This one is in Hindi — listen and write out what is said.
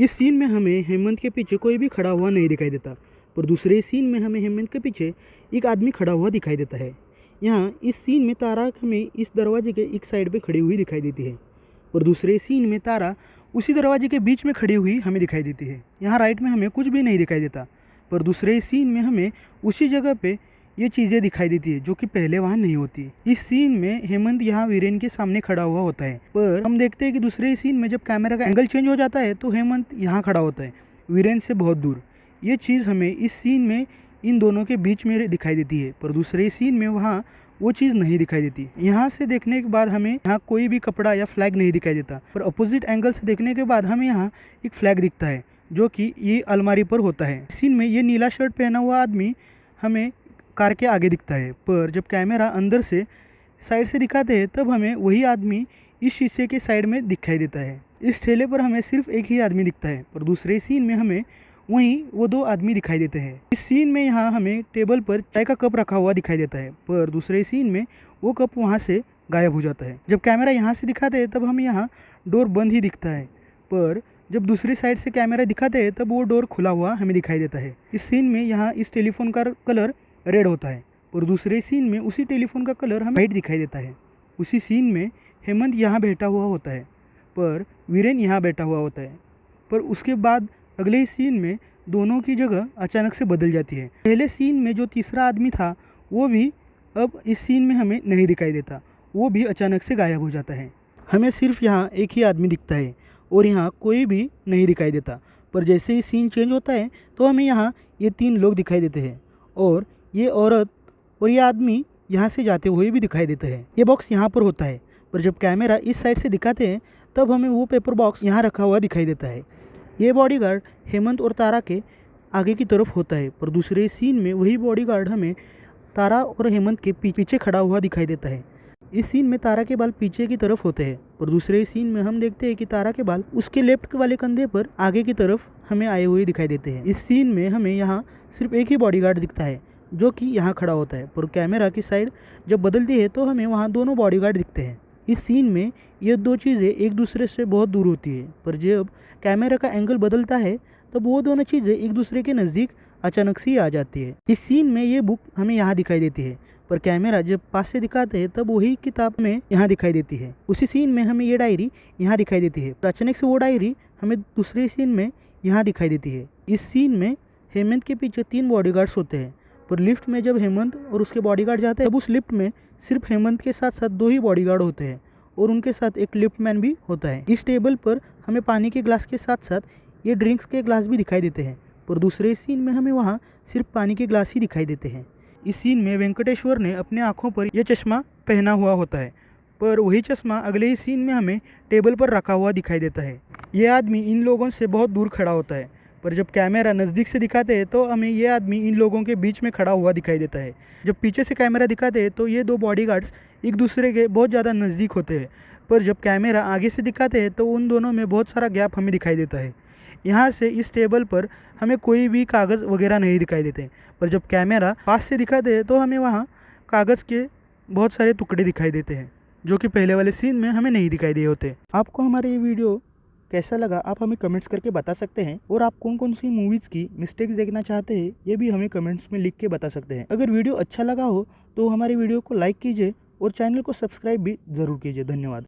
इस सीन में हमें हेमंत के पीछे कोई भी खड़ा हुआ नहीं दिखाई देता, पर दूसरे सीन में हमें हेमंत के पीछे एक आदमी खड़ा हुआ दिखाई देता है। यहाँ इस सीन में तारा हमें इस दरवाजे के एक साइड पे खड़ी हुई दिखाई देती है, और दूसरे सीन में तारा उसी दरवाजे के बीच में खड़ी हुई हमें दिखाई देती है। यहाँ राइट में हमें कुछ भी नहीं दिखाई देता, पर दूसरे सीन में हमें उसी जगह पे ये चीज़ें दिखाई देती है जो कि पहले वहाँ नहीं होती। इस सीन में हेमंत यहाँ वीरेन के सामने खड़ा हुआ होता है, पर हम देखते हैं कि दूसरे सीन में जब कैमरा का एंगल चेंज हो जाता है तो हेमंत यहाँ खड़ा होता है वीरेन से बहुत दूर। ये चीज़ हमें इस सीन में इन दोनों के बीच में दिखाई देती है, पर दूसरे सीन में वहाँ वो चीज़ नहीं दिखाई देती। यहाँ से देखने के बाद हमें यहाँ कोई भी कपड़ा या फ्लैग नहीं दिखाई देता, पर अपोजिट एंगल से देखने के बाद हमें यहाँ एक फ्लैग दिखता है जो कि ये अलमारी पर होता है। सीन में ये नीला शर्ट पहना हुआ आदमी हमें कार के आगे दिखता है, पर जब कैमरा अंदर से साइड से दिखाते हैं तब हमें वही आदमी इस शीशे के साइड में दिखाई देता है। इस ठेले पर हमें सिर्फ एक ही आदमी दिखता है, पर दूसरे सीन में हमें वहीं वो दो आदमी दिखाई देते हैं। इस सीन में यहाँ हमें टेबल पर चाय का कप रखा हुआ दिखाई देता है, पर दूसरे सीन में वो कप वहाँ से गायब हो जाता है। जब कैमरा यहाँ से दिखाते हैं तब हमें यहाँ डोर बंद ही दिखता है, पर जब दूसरी साइड से कैमरा दिखाते हैं तब वो डोर खुला हुआ हमें दिखाई देता है। इस सीन में यहाँ इस टेलीफोन का कलर रेड होता है, और दूसरे सीन में उसी टेलीफोन का कलर हमें वाइट दिखाई देता है। उसी सीन में हेमंत यहाँ बैठा हुआ होता है, पर वीरेन यहाँ बैठा हुआ होता है, पर उसके बाद अगले ही सीन में दोनों की जगह अचानक से बदल जाती है। पहले सीन में जो तीसरा आदमी था वो भी अब इस सीन में हमें नहीं दिखाई देता, वो भी अचानक से गायब हो जाता है। हमें सिर्फ यहाँ एक ही आदमी दिखता है और यहाँ कोई भी नहीं दिखाई देता, पर जैसे ही सीन चेंज होता है तो हमें यहाँ ये तीन लोग दिखाई देते हैं, और ये औरत और ये आदमी यहाँ से जाते हुए भी दिखाई देते हैं। ये बॉक्स यहाँ पर होता है, पर जब कैमरा इस साइड से दिखाते हैं तब हमें वो पेपर बॉक्स यहाँ रखा हुआ दिखाई देता है। ये बॉडीगार्ड हेमंत और तारा के आगे की तरफ होता है, पर दूसरे सीन में वही बॉडीगार्ड हमें तारा और हेमंत के पीछे खड़ा हुआ दिखाई देता है। इस सीन में तारा के बाल पीछे की तरफ होते हैं, और दूसरे सीन में हम देखते हैं कि तारा के बाल उसके लेफ्ट वाले कंधे पर आगे की तरफ हमें आए हुए दिखाई देते हैं। इस सीन में हमें यहाँ सिर्फ एक ही बॉडीगार्ड दिखता है जो कि यहाँ खड़ा होता है, पर कैमरा की साइड जब बदलती है तो हमें वहाँ दोनों बॉडीगार्ड दिखते हैं। इस सीन में ये दो चीज़ें एक दूसरे से बहुत दूर होती है, पर जब कैमरा का एंगल बदलता है तब वो दोनों चीज़ें एक दूसरे के नज़दीक अचानक से आ जाती है। इस सीन में ये बुक हमें यहाँ दिखाई देती है, पर कैमरा जब पास से दिखाते हैं तब वही किताब में यहाँ दिखाई देती है। उसी सीन में हमें ये डायरी यहाँ दिखाई देती है, पर अचानक से वो डायरी हमें दूसरे सीन में यहाँ दिखाई देती है। इस सीन में हेमंत के पीछे 3 बॉडीगार्ड्स होते हैं, पर लिफ्ट में जब हेमंत और उसके बॉडीगार्ड जाते हैं तब उस लिफ्ट में सिर्फ हेमंत के साथ साथ 2 ही बॉडीगार्ड होते हैं, और उनके साथ एक लिफ्टमैन भी होता है। इस टेबल पर हमें पानी के ग्लास के साथ साथ ये ड्रिंक्स के ग्लास भी दिखाई देते हैं, पर दूसरे सीन में हमें वहाँ सिर्फ पानी के ग्लास ही दिखाई देते हैं। इस सीन में वेंकटेश्वर ने अपने आँखों पर यह चश्मा पहना हुआ होता है, पर वही चश्मा अगले ही सीन में हमें टेबल पर रखा हुआ दिखाई देता है। यह आदमी इन लोगों से बहुत दूर खड़ा होता है, पर जब कैमरा नज़दीक से दिखाते हैं तो हमें यह आदमी इन लोगों के बीच में खड़ा हुआ दिखाई देता है। जब पीछे से कैमरा दिखाते हैं तो ये 2 बॉडीगार्ड्स एक दूसरे के बहुत ज़्यादा नज़दीक होते हैं, पर जब कैमरा आगे से दिखाते हैं तो उन दोनों में बहुत सारा गैप हमें दिखाई देता है। यहाँ से इस टेबल पर हमें कोई भी कागज़ वगैरह नहीं दिखाई देते, पर जब कैमरा पास से दिखाते हैं तो हमें वहाँ कागज़ के बहुत सारे टुकड़े दिखाई देते हैं जो कि पहले वाले सीन में हमें नहीं दिखाई दिए होते। आपको हमारा ये वीडियो कैसा लगा आप हमें कमेंट्स करके बता सकते हैं, और आप कौन कौन सी मूवीज़ की मिस्टेक्स देखना चाहते हैं ये भी हमें कमेंट्स में लिख के बता सकते हैं। अगर वीडियो अच्छा लगा हो तो हमारे वीडियो को लाइक कीजिए और चैनल को सब्सक्राइब भी ज़रूर कीजिए। धन्यवाद।